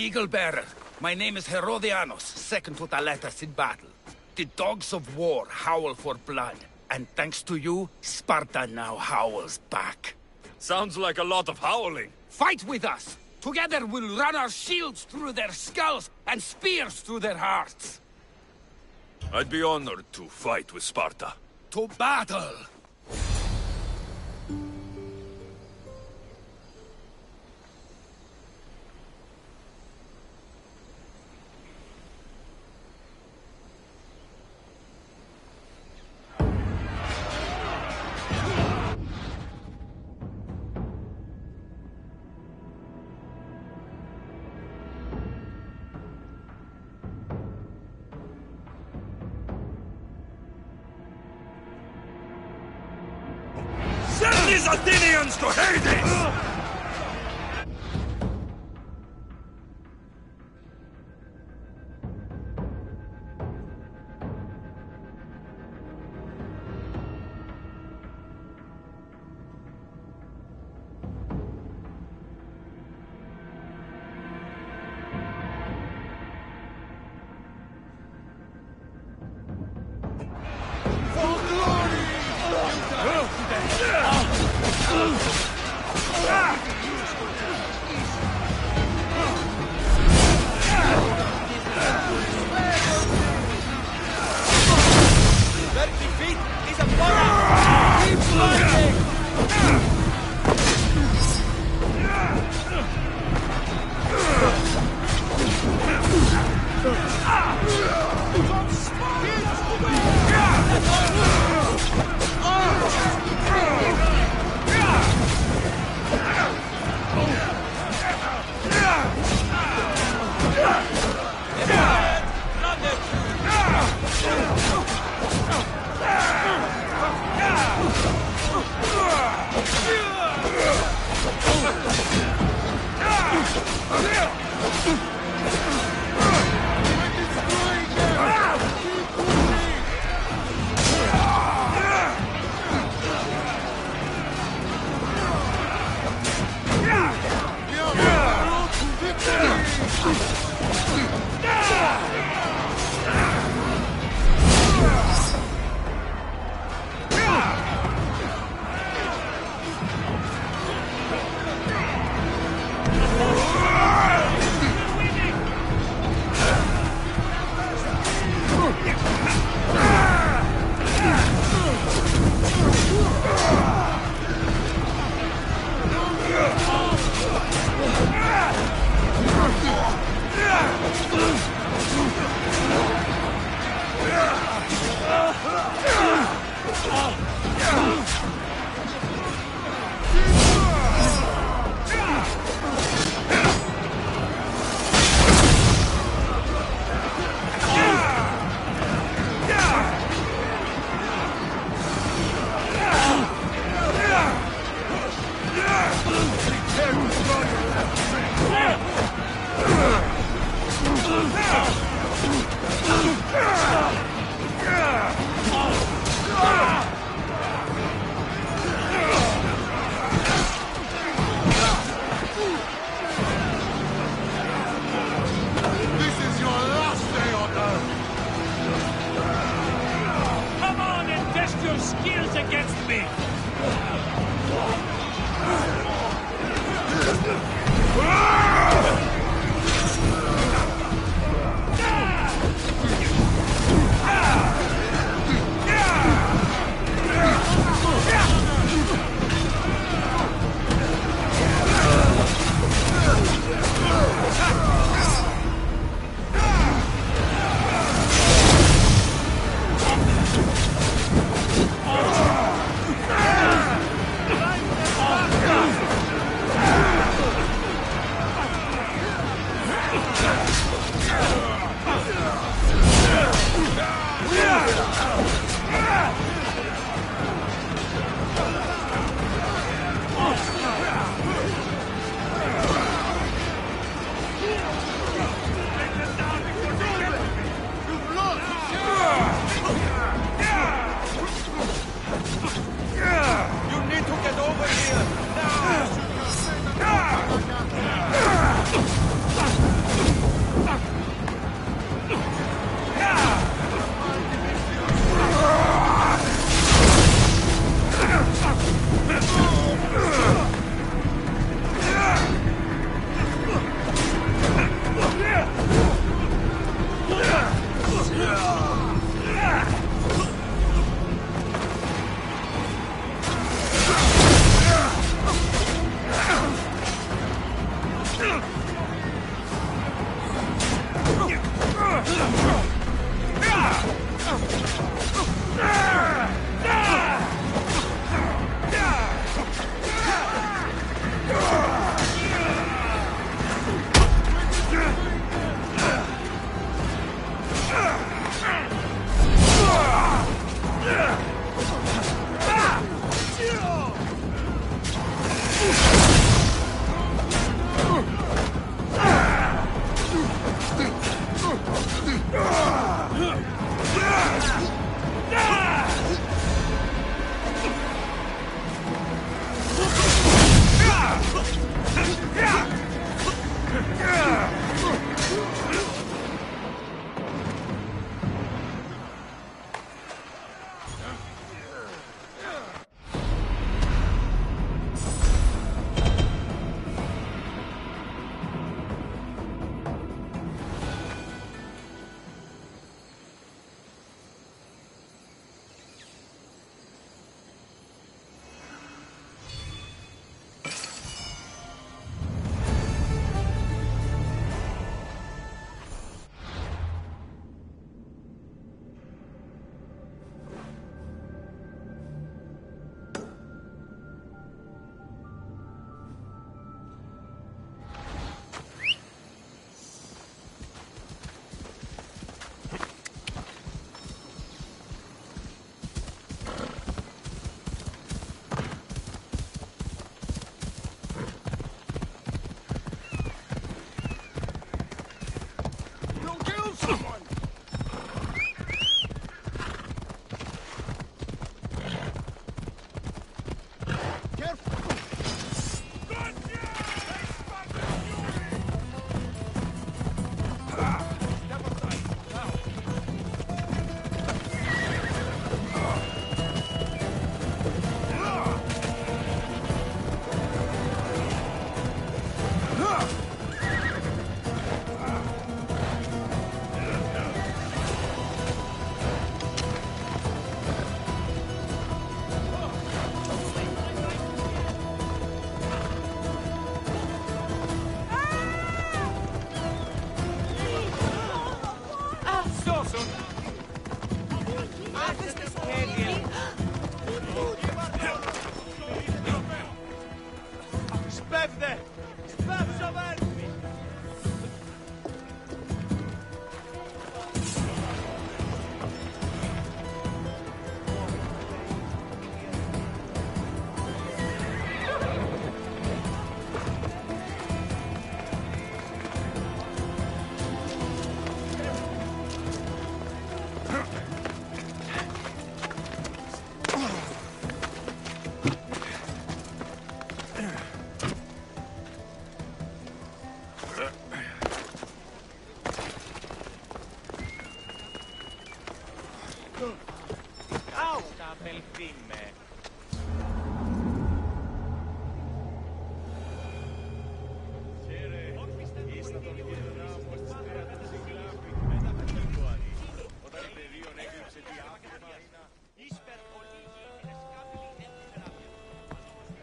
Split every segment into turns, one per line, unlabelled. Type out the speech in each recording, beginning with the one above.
Eagle Bearer. My name is Herodianos, second to Thaletas in battle. The dogs of war howl for blood, and thanks to you, Sparta now howls back.
Sounds like a lot of howling.
Fight with us! Together we'll run our shields through their skulls and spears through their hearts!
I'd be honored to fight with Sparta.
To battle!
Send these Athenians to Hades!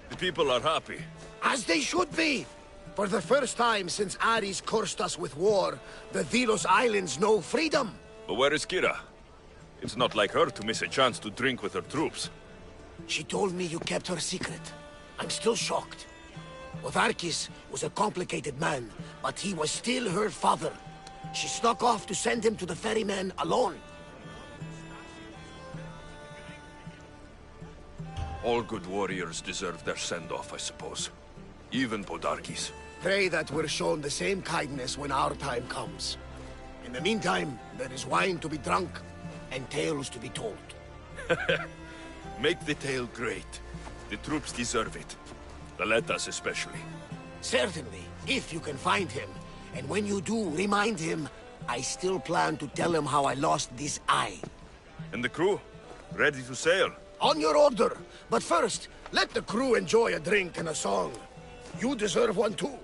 The people are happy.
As they should be! For the first time since Ares cursed us with war, the Delos Islands know freedom!
But where is Kira? It's not like her to miss a chance to drink with her troops.
She told me you kept her secret. I'm still shocked. Otharkis was a complicated man, but he was still her father. She snuck off to send him to the ferryman alone.
All good warriors deserve their send-off, I suppose. Even Podarkis.
Pray that we're shown the same kindness when our time comes. In the meantime, there is wine to be drunk, and tales to be told.
Make the tale great. The troops deserve it. The Letas especially.
Certainly, if you can find him. And when you do, remind him, I still plan to tell him how I lost this eye.
And the crew? Ready to sail?
On your order. But first, let the crew enjoy a drink and a song. You deserve one too.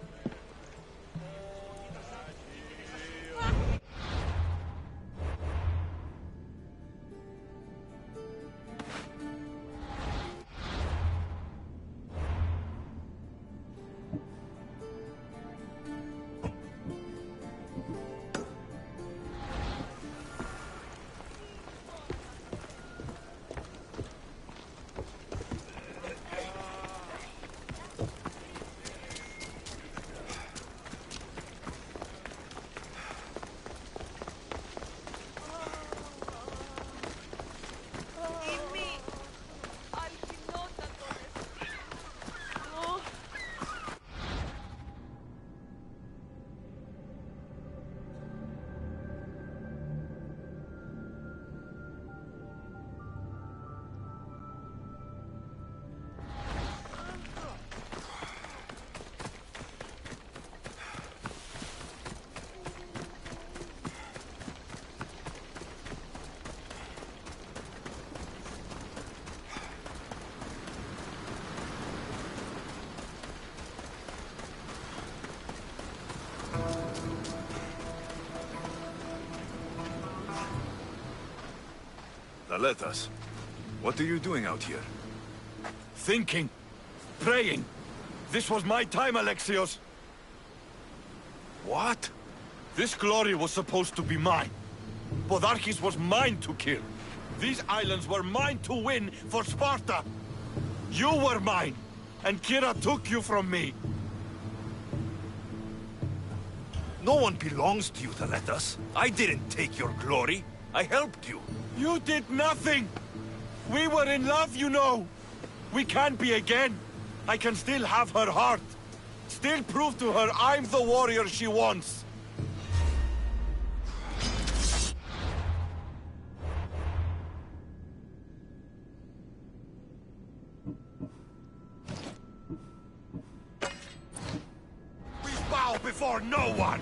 Aletas, what are you doing out here?
Thinking. Praying. This was my time, Alexios.
What?
This glory was supposed to be mine. Podarkes was mine to kill. These islands were mine to win for Sparta. You were mine, and Kira took you from me.
No one belongs to you, Thaletas. I didn't take your glory. I helped you.
You did nothing! We were in love, you know! We can be again! I can still have her heart! Still prove to her I'm the warrior she wants! We bow before no one!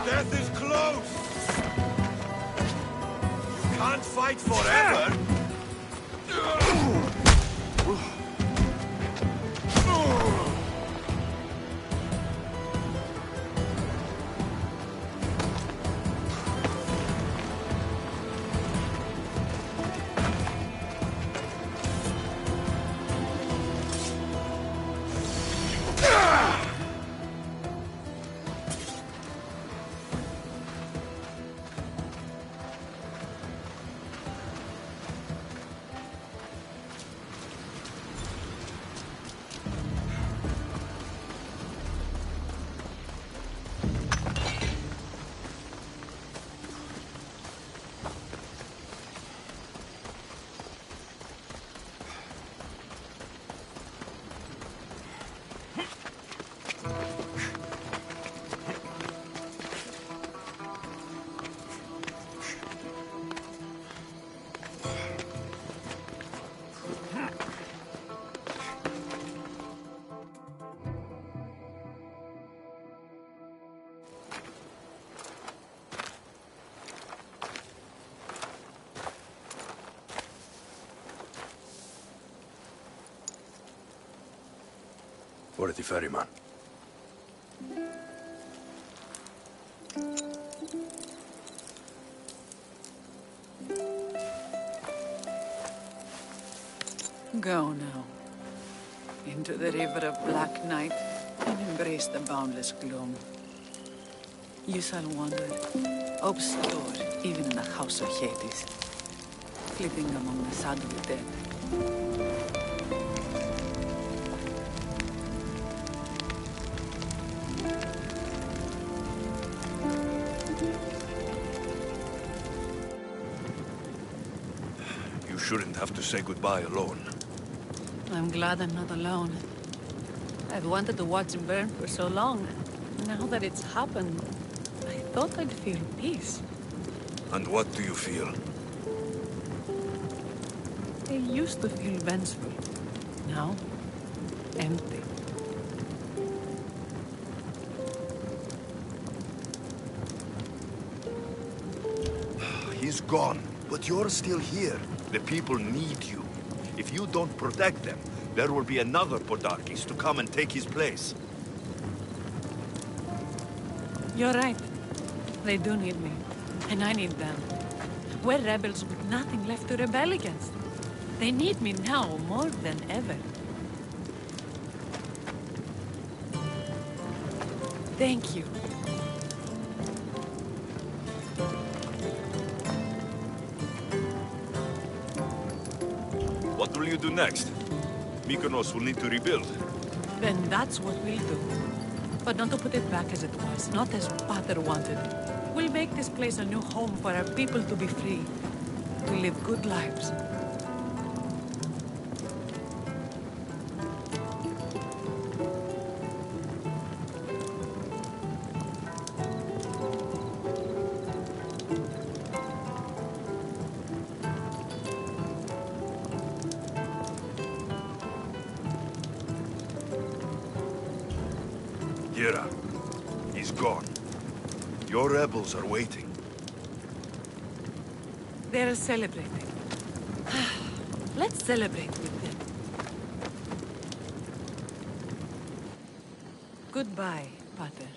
Death is close! You can't fight forever!
Where's the ferryman?
Go now, into the river of black night, and embrace the boundless gloom. You shall wander, obscure even in the house of Hades, flitting among the saddled dead.
shouldn't have to say goodbye alone.
I'm glad I'm not alone. I've wanted to watch him burn for so long. Now that it's happened, I thought I'd feel peace.
And what do you feel?
I used to feel vengeful. Now, empty.
He's gone, but you're still here. The people need you. If you don't protect them, there will be another Podarkis to come and take his place.
You're right. They do need me. And I need them. We're rebels with nothing left to rebel against. They need me now more than ever. Thank you.
What will you do next? Mykonos will need to rebuild.
Then that's what we'll do. But not to put it back as it was, not as Pater wanted. We'll make this place a new home for our people to be free, to live good lives.
Kira, he's gone. Your rebels are waiting.
They're celebrating. Let's celebrate with them. Goodbye, Pater.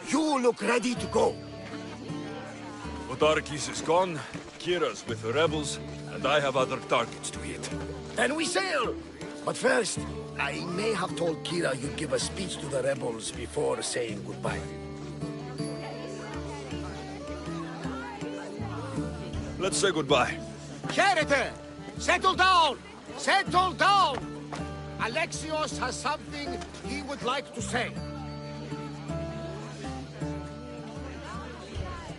You look ready to go.
Podarkis is gone, Kira's with the rebels, and I have other targets to hit.
Then we sail! But first, I may have told Kira you'd give a speech to the rebels before saying goodbye.
Let's say goodbye.
Charity! Settle down! Settle down! Alexios has something he would like to say.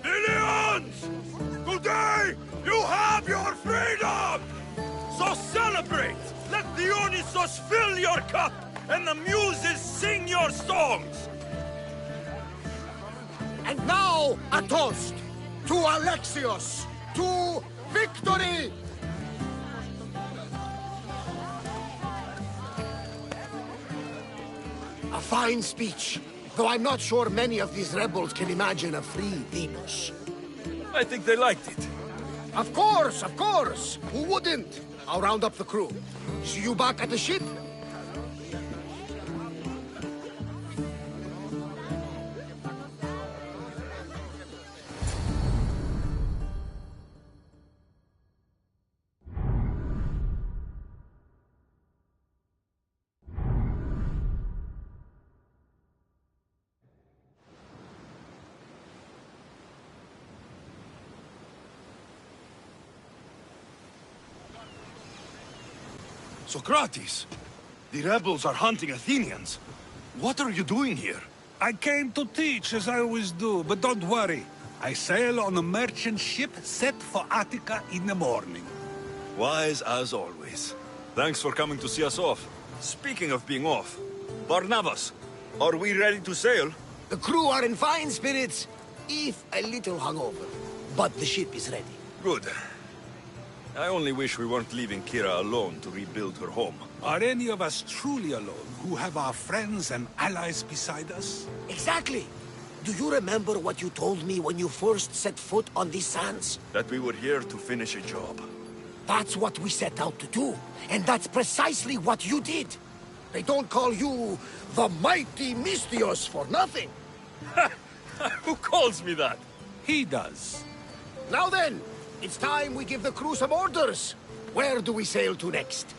Ilians! Today, you have your freedom! So celebrate! Let Dionysos fill your cup, and the muses sing your songs!
And now, a toast to Alexios, to victory! A fine speech, though I'm not sure many of these rebels can imagine a free Venus.
I think they liked it.
Of course, of course! Who wouldn't? I'll round up the crew. See you back at the ship?
Socrates! The rebels are hunting Athenians. What are you doing here?
I came to teach, as I always do, but don't worry. I sail on a merchant ship set for Attica in the morning.
Wise as always.
Thanks for coming to see us off. Speaking of being off, Barnabas, are we ready to sail?
The crew are in fine spirits, if a little hungover. But the ship is ready.
Good. I only wish we weren't leaving Kira alone to rebuild her home.
Are any of us truly alone who have our friends and allies beside us?
Exactly. Do you remember what you told me when you first set foot on these sands?
That we were here to finish a job.
That's what we set out to do. And that's precisely what you did. They don't call you the mighty Mystios for nothing.
Who calls me that?
He does.
Now then, it's time we give the crew some orders. Where do we sail to next?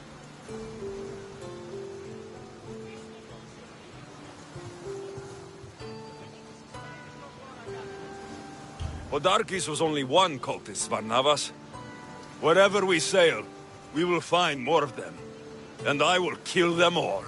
Podarkis was only one cultist, Barnabas. Wherever we sail, we will find more of them. And I will kill them all.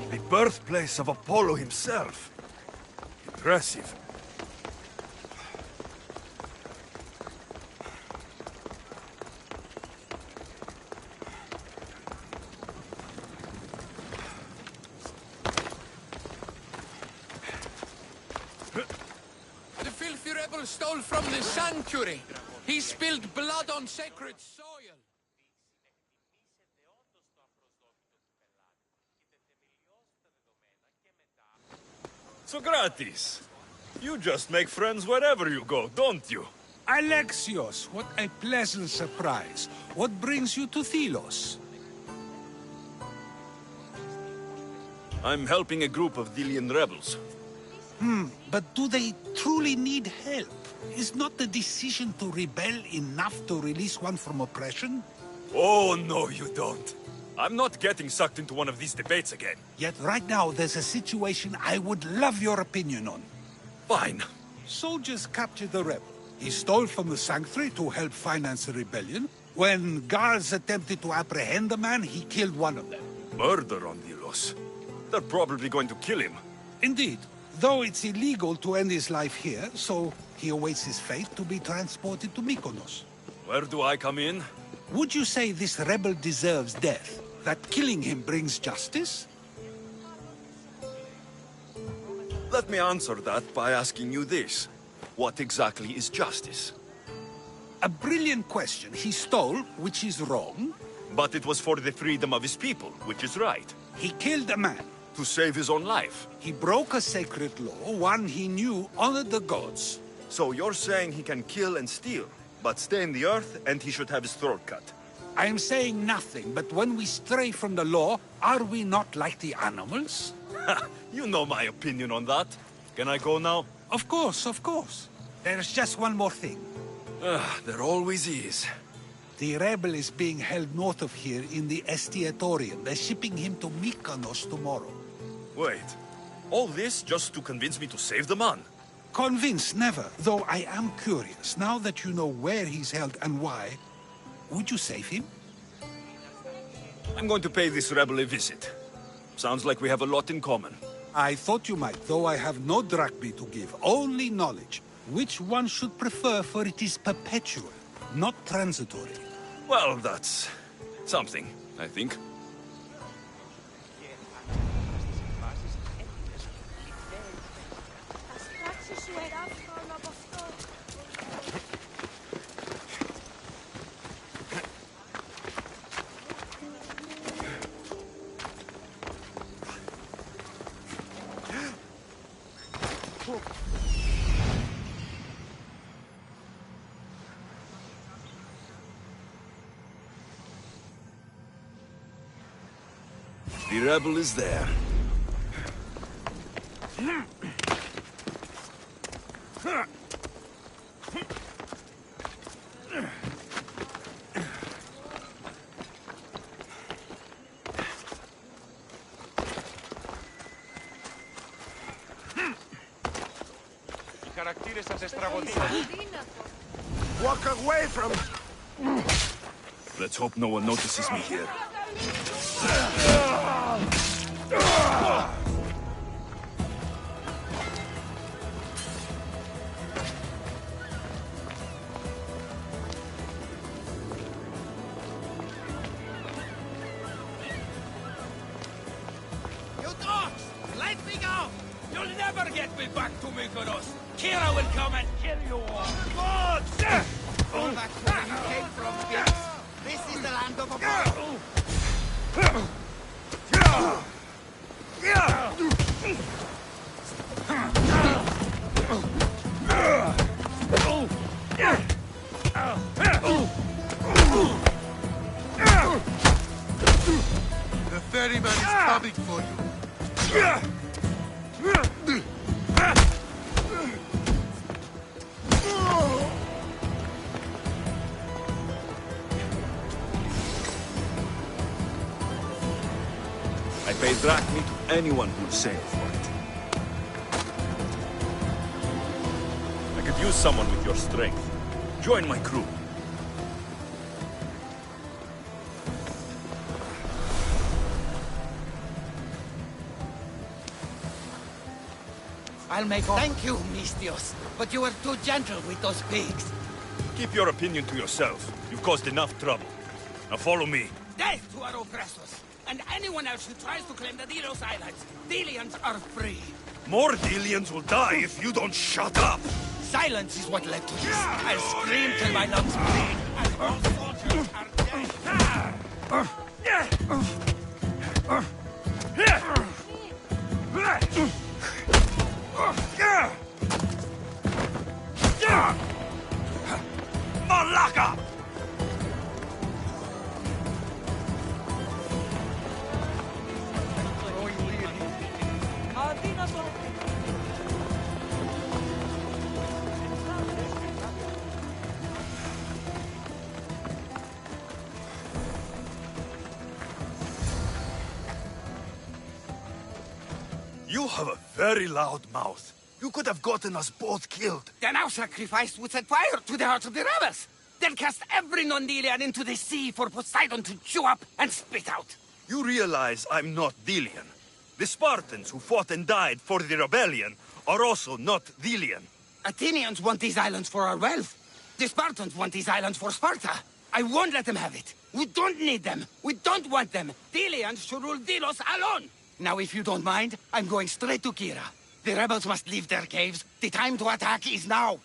The birthplace of Apollo himself. Impressive.
The filthy rebel stole from the sanctuary. He spilled blood on sacred soil.
Socrates, you just make friends wherever you go, don't you?
Alexios, what a pleasant surprise. What brings you to Thelos?
I'm helping a group of Delian rebels.
But do they truly need help? Is not the decision to rebel enough to release one from oppression?
Oh, no, you don't. I'm not getting sucked into one of these debates again.
Yet right now there's a situation I would love your opinion on.
Fine.
Soldiers captured the rebel. He stole from the sanctuary to help finance the rebellion. When guards attempted to apprehend the man, he killed one of them.
Murder on Delos. They're probably going to kill him.
Indeed. Though it's illegal to end his life here, so he awaits his fate to be transported to Mykonos.
Where do I come in?
Would you say this rebel deserves death? That killing him brings justice?
Let me answer that by asking you this. What exactly is justice?
A brilliant question. He stole, which is wrong.
But it was for the freedom of his people, which is right.
He killed a man.
To save his own life.
He broke a sacred law, one he knew honored the gods.
So you're saying he can kill and steal, but stay in the earth and he should have his throat cut?
I am saying nothing, but when we stray from the law, are we not like the animals?
You know my opinion on that. Can I go now?
Of course, of course. There's just one more thing.
There always is.
The rebel is being held north of here in the Estiatorium. They're shipping him to Mykonos tomorrow.
Wait. All this just to convince me to save the man?
Convinced, never. Though I am curious, now that you know where he's held and why, would you save him?
I'm going to pay this rebel a visit. Sounds like we have a lot in common.
I thought you might, though I have no drachmae to give, only knowledge. Which one should prefer, for it is perpetual, not transitory.
Well, that's something, I think. The rebel is there.
Walk away from...
Let's hope no one notices me here.
You dogs! Let me go! You'll never get me back to Mykonos! Kira will come and kill you all! God! Go back to where you came from, bitch! This is the land of a...
The ferryman is coming for you.
I pay drachmae to anyone who'll sail for it. I could use someone with your strength. Join my crew.
I'll make all... Thank you, Mistios, but you were too gentle with those pigs.
Keep your opinion to yourself. You've caused enough trouble. Now follow me.
Death to our oppressors, and anyone else who tries to claim the Delos Islands. Delians are free.
More Delians will die if you don't shut up!
Silence is what led to this. I'll scream till my lungs bleed, and all soldiers are dead.
Malaka! You have a very loud mouth. You could have gotten us both killed.
Then our sacrifice would set fire to the hearts of the rebels. Then cast every non-Delian into the sea for Poseidon to chew up and spit out.
You realize I'm not Delian. The Spartans who fought and died for the rebellion are also not Delian.
Athenians want these islands for our wealth. The Spartans want these islands for Sparta. I won't let them have it. We don't need them. We don't want them. Delians should rule Delos alone. Now, if you don't mind, I'm going straight to Kira. The rebels must leave their caves. The time to attack is now.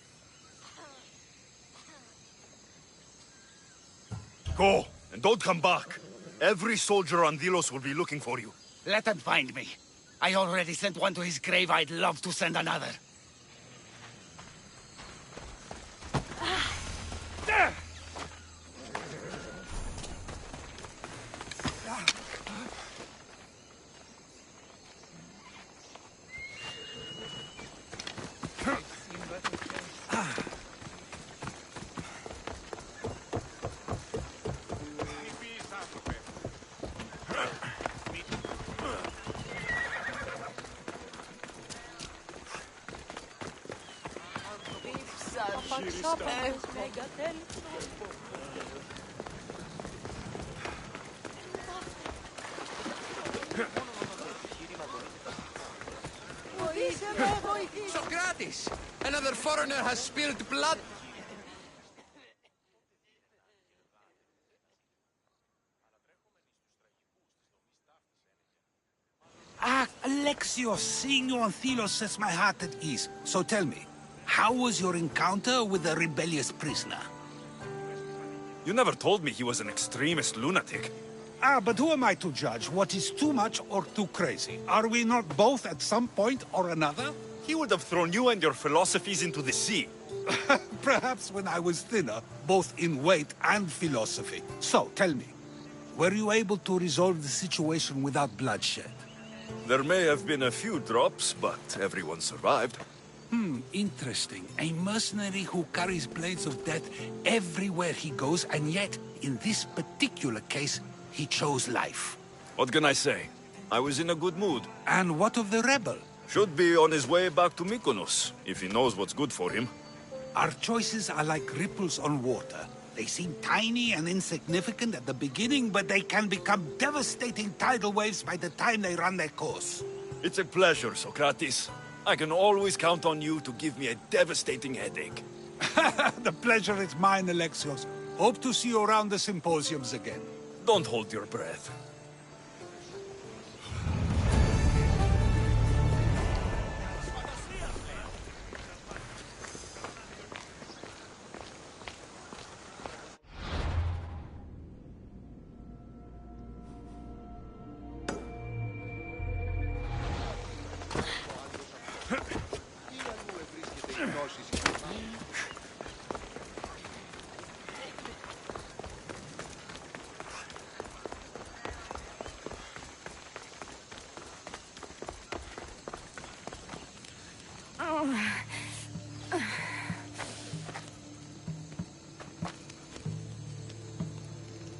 Go, and don't come back. Every soldier on Delos will be looking for you.
Let them find me. I already sent one to his grave. I'd love to send another.
Socrates! Another foreigner has spilled blood.
Ah, Alexios, seeing you on Thelos sets my heart at ease. So tell me, how was your encounter with the rebellious prisoner?
You never told me he was an extremist lunatic.
Ah, but who am I to judge what is too much or too crazy? Are we not both at some point or another?
He would have thrown you and your philosophies into the sea.
Perhaps when I was thinner, both in weight and philosophy. So, tell me, were you able to resolve the situation without bloodshed?
There may have been a few drops, but everyone survived.
Interesting. A mercenary who carries blades of death everywhere he goes, and yet, in this particular case, he chose life.
What can I say? I was in a good mood.
And what of the rebel?
Should be on his way back to Mykonos, if he knows what's good for him.
Our choices are like ripples on water. They seem tiny and insignificant at the beginning, but they can become devastating tidal waves by the time they run their course.
It's a pleasure, Socrates. I can always count on you to give me a devastating headache.
The pleasure is mine, Alexios. Hope to see you around the symposiums again.
Don't hold your breath.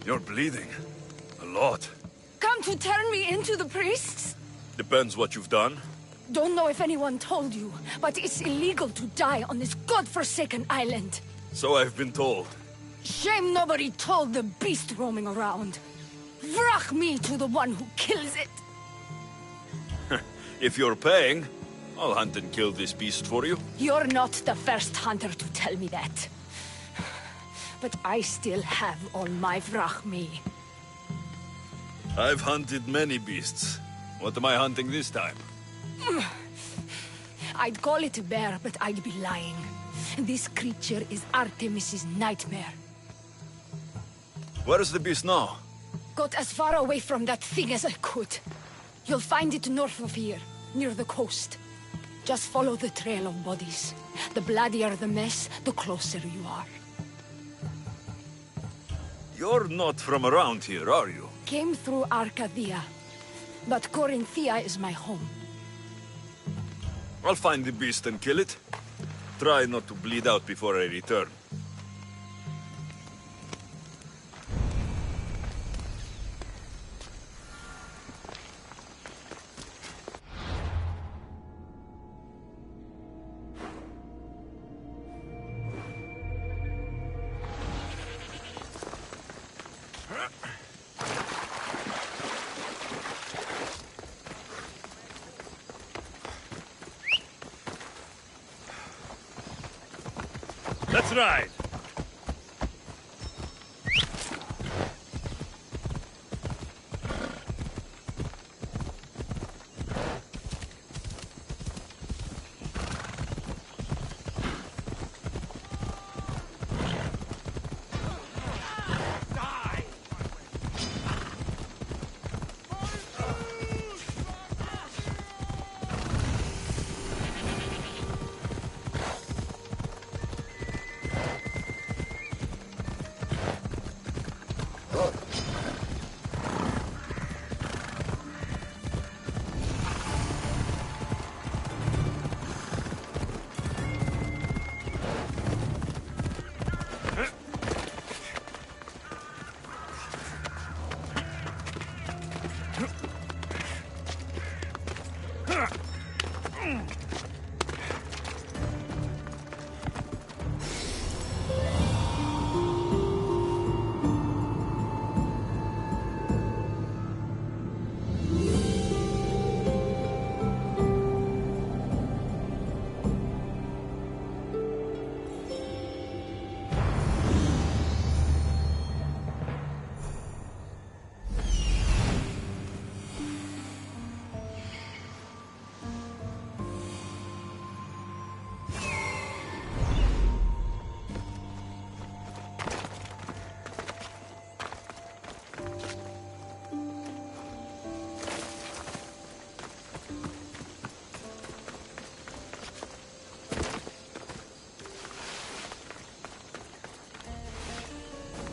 You're bleeding. A lot.
Come to turn me into the priests?
Depends what you've done.
Don't know if anyone told you, but it's illegal to die on this godforsaken island.
So I've been told.
Shame nobody told the beast roaming around. Vrach me to the one who kills it.
If you're paying, I'll hunt and kill this beast for you.
You're not the first hunter to tell me that. But I still have all my vrach me.
I've hunted many beasts. What am I hunting this time?
I'd call it a bear, but I'd be lying. This creature is Artemis's nightmare.
Where is the beast now?
Got as far away from that thing as I could. You'll find it north of here, near the coast. Just follow the trail of bodies. The bloodier the mess, the closer you are.
You're not from around here, are you?
Came through Arcadia, but Corinthia is my home.
I'll find the beast and kill it. Try not to bleed out before I return. Let's ride!